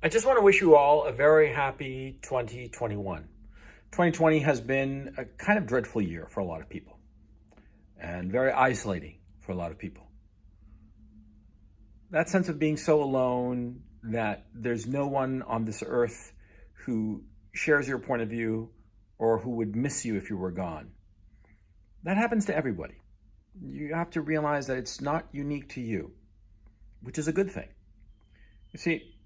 I just want to wish you all a very happy 2021. 2020 has been a kind of dreadful year for a lot of people and very isolating for a lot of people. That sense of being so alone that there's no one on this earth who shares your point of view or who would miss you if you were gone. That happens to everybody. You have to realize that it's not unique to you, which is a good thing. You see,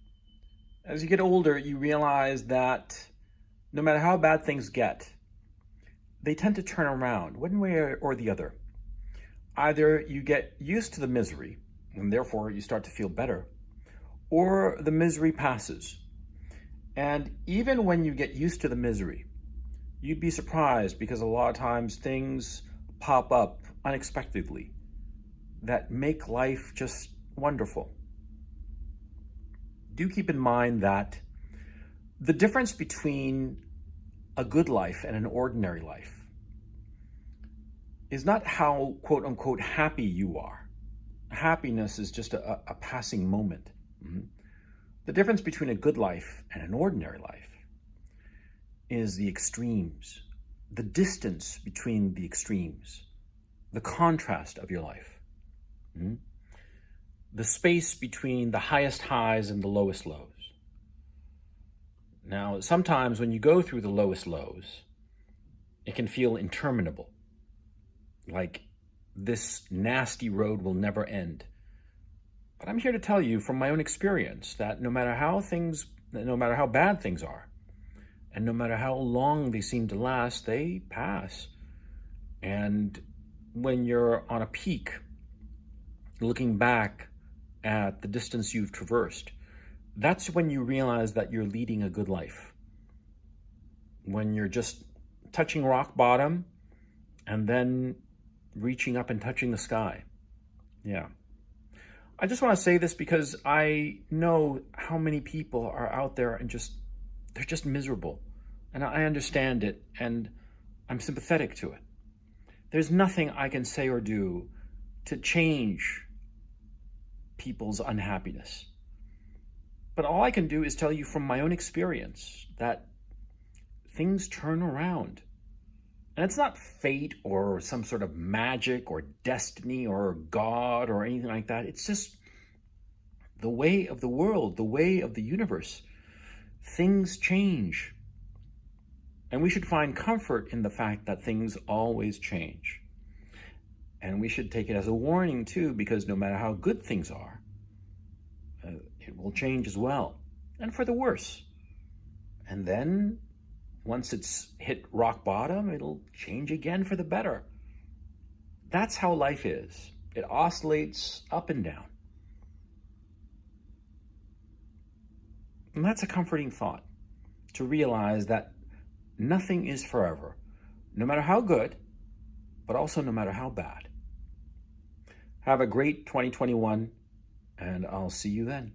as you get older, you realize that no matter how bad things get, they tend to turn around one way or the other. Either you get used to the misery, and therefore you start to feel better, or the misery passes. And even when you get used to the misery, you'd be surprised because a lot of times things pop up unexpectedly that make life just wonderful. Do keep in mind that the difference between a good life and an ordinary life is not how, quote unquote, happy you are. Happiness is just a passing moment. The difference between a good life and an ordinary life is the extremes, the distance between the extremes, the contrast of your life, the space between the highest highs and the lowest lows. Now, sometimes when you go through the lowest lows, it can feel interminable, like this nasty road will never end. But I'm here to tell you from my own experience that no matter how bad things are, and no matter how long they seem to last, they pass. And when you're on a peak, looking back at the distance you've traversed, that's when you realize that you're leading a good life. When you're just touching rock bottom and then reaching up and touching the sky. Yeah. I just want to say this because I know how many people are out there and they're just miserable. And I understand it, and I'm sympathetic to it. There's nothing I can say or do to change people's unhappiness. But all I can do is tell you from my own experience that things turn around. And it's not fate or some sort of magic or destiny or God or anything like that. It's just the way of the world, the way of the universe. Things change. And we should find comfort in the fact that things always change. And we should take it as a warning too, because no matter how good things are, it will change as well, and for the worse. And then once it's hit rock bottom, it'll change again for the better. That's how life is. It oscillates up and down. And that's a comforting thought, to realize that nothing is forever, no matter how good, but also no matter how bad. Have a great 2021, and I'll see you then.